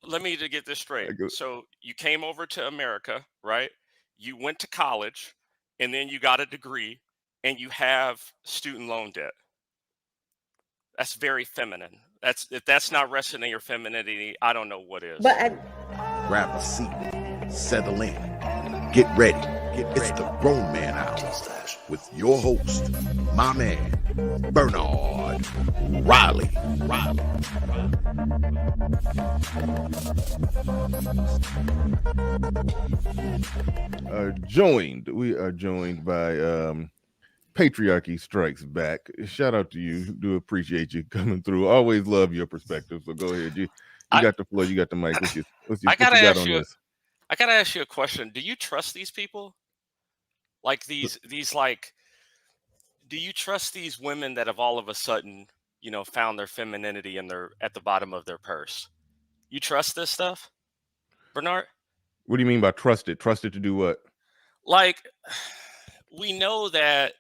let me to get this straight. I go, So you came over to America, right? You went to college, and then you got a degree, and you have student loan debt. That's very feminine. That's if that's not resting in your femininity, I don't know what is. But Grab a seat, settle in, get ready. It's the Grown Man Hour with your host, my man, Bernard Riley. We are joined by Patriarchy Strikes Back. Shout out to you. Do appreciate you coming through. Always love your perspective. So go ahead. You I got the floor. You got the mic. What you I gotta got ask on you. this? I gotta ask you a question. Do you trust these people? Like these like, do you trust these women that have all of a sudden, found their femininity and they're at the bottom of their purse? You trust this stuff, Bernard? What do you mean by trusted? Trusted to do what? Like, we know that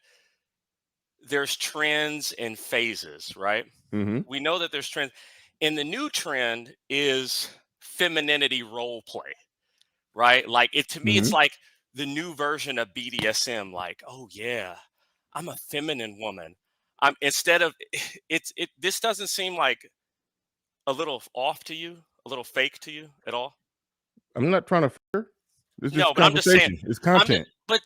there's trends and phases, right? Mm-hmm. We know that there's trends. And the new trend is femininity role play, right? Like to me, it's Mm-hmm. like the new version of BDSM. Like, oh yeah, I'm a feminine woman. I'm instead of this doesn't seem like a little off to you, a little fake to you at all. I'm not trying to flirt. This is No, but I'm just saying. conversation. It's I'm just, content. but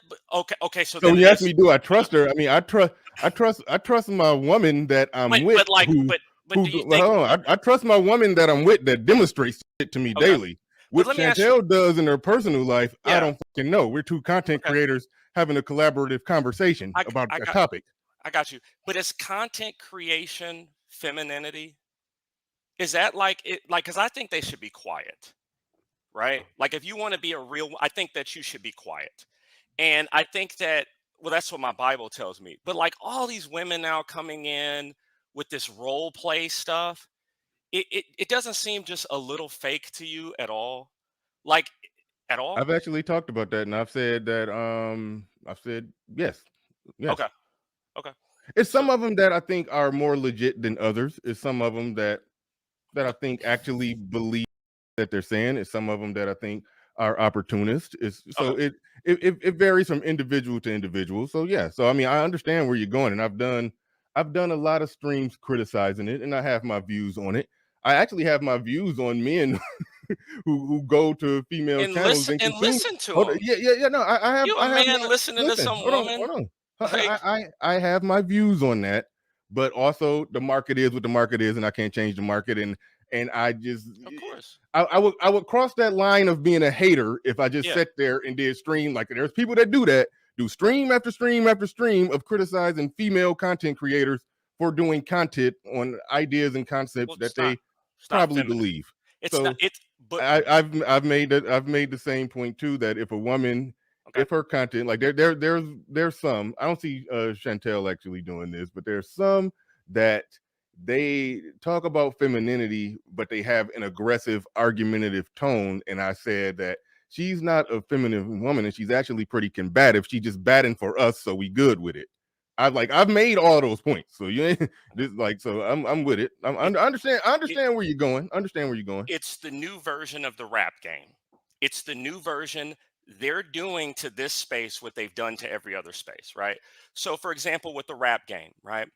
okay. So So then when you ask me, this. do I trust her? I mean, I trust my woman that I'm with. But like, who but do you well, think? hold on. I trust my woman that I'm with that demonstrates it to me Okay, daily. but What let me ask you. Chantel does in her personal life, I Yeah. don't fucking know. We're two content Okay. creators having a collaborative conversation about a topic. I got you. But is content creation femininity? Is that like it? Like, because I think they should be quiet, right? Like, if you want to be a real, I think that you should be quiet. And I think that, well, that's what my Bible tells me. But like all these women now coming in with this role play stuff, it doesn't seem just a little fake to you at all. Like, at all? I've actually talked about that, and I've said that. I've said yes. Okay. Okay. It's So, some of them that I think are more legit than others. It's some of them that I think actually believe that they're saying. It's some of them that I think are opportunists. It's so okay. it varies from individual to individual. So yeah. So I mean, I understand where you're going, and I've done a lot of streams criticizing it, and I have my views on it. I actually have my views on men who go to female And channels and consume. listen to Hold on, them. yeah. No, You a I have man my listening to listen. some Hold woman? on. Like, I have my views on that, but also the market is what the market is, and I can't change the market. And I just, of course. I would cross that line of being a hater if I just Yeah. sat there and did stream. Like there's people that do stream after stream after stream of criticizing female content creators for doing content on ideas and concepts Well, that they it's not probably feminine. believe. It's not. So It's but I've made the same point too, that if a woman, okay. if her content, like there's some, I don't see Chantel actually doing this, but there's some that they talk about femininity, but they have an aggressive, argumentative tone. And I said that she's not a feminine woman, and she's actually pretty combative. She's just batting for us, so we good with it. I've made all those points. So you ain't this like, so I'm with it. I understand where you're going. Understand where you're going. It's the new version of the rap game. It's the new version. They're doing to this space what they've done to every other space, right? So, for example, with the rap game, right?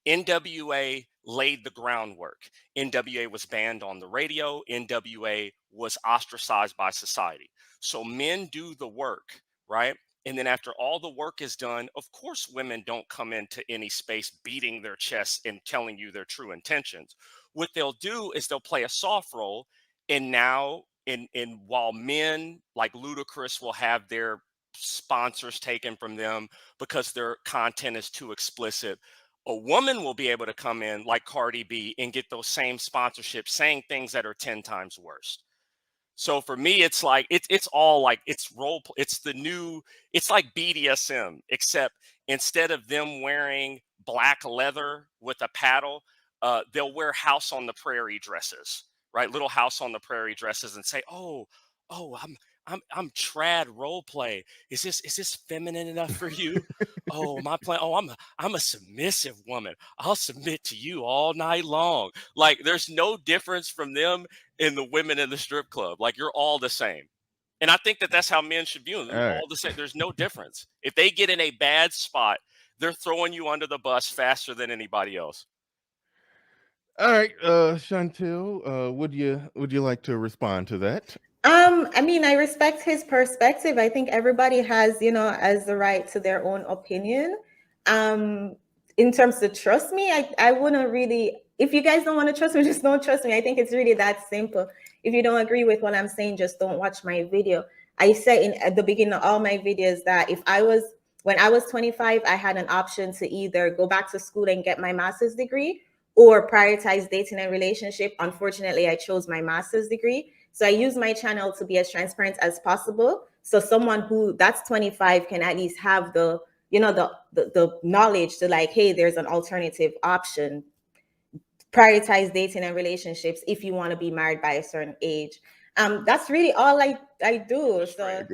NWA laid the groundwork. NWA was banned on the radio. NWA was ostracized by society. So, men do the work, right? And then, after all the work is done, of course, women don't come into any space beating their chests and telling you their true intentions. What they'll do is they'll play a soft role, and now in while men like Ludacris will have their sponsors taken from them because their content is too explicit, a woman will be able to come in like Cardi B and get those same sponsorships saying things that are 10 times worse. So for me, it's like it's all like it's it's the new, it's like BDSM, except instead of them wearing black leather with a paddle, they'll wear house on the prairie dresses, right? Little house on the prairie dresses, and say, "Oh, I'm trad role play. Is this feminine enough for you? Oh, my plan. Oh, I'm a submissive woman. I'll submit to you all night long. Like there's no difference from them and the women in the strip club. Like you're all the same. And I think that that's how men should view them. All They're right. all the same. There's no difference. If they get in a bad spot, they're throwing you under the bus faster than anybody else. All right, Chantel, would you like to respond to that? I mean, I respect his perspective. I think everybody has, as the right to their own opinion. In terms of trust me, I wouldn't really, if you guys don't want to trust me, just don't trust me. I think it's really that simple. If you don't agree with what I'm saying, just don't watch my video. I said at the beginning of all my videos that when I was 25, I had an option to either go back to school and get my master's degree or prioritize dating and relationship. Unfortunately, I chose my master's degree. So I use my channel to be as transparent as possible. So someone who that's 25 can at least have the knowledge to like, hey, there's an alternative option. Prioritize dating and relationships if you want to be married by a certain age. That's really all I do.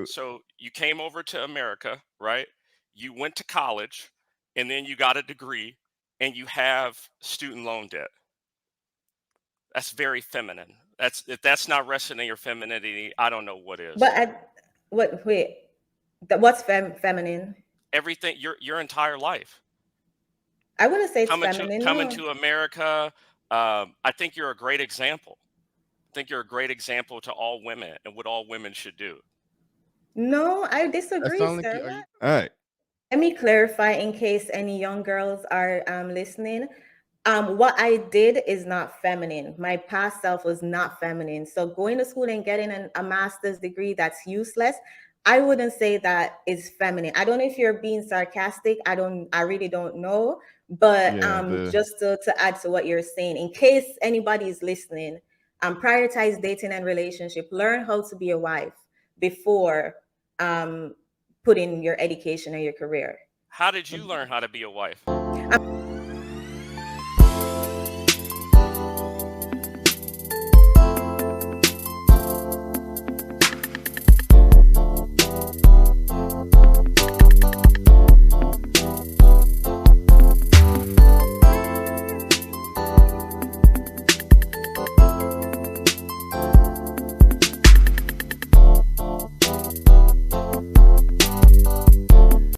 So you came over to America, right? You went to college and then you got a degree and you have student loan debt. That's very feminine. If that's not resting in your femininity, I don't know what is. But what's feminine? Everything, your entire life. I wouldn't say it's feminine. Coming to America, I think you're a great example. I think you're a great example to all women and what all women should do. No, I disagree, sir. All right. Let me clarify in case any young girls are listening. What I did is not feminine. My past self was not feminine. So going to school and getting a master's degree that's useless, I wouldn't say that is feminine. I don't know if you're being sarcastic. I really don't know. But just to add to what you're saying, in case anybody is listening, prioritize dating and relationship. Learn how to be a wife before putting your education or your career. How did you learn how to be a wife?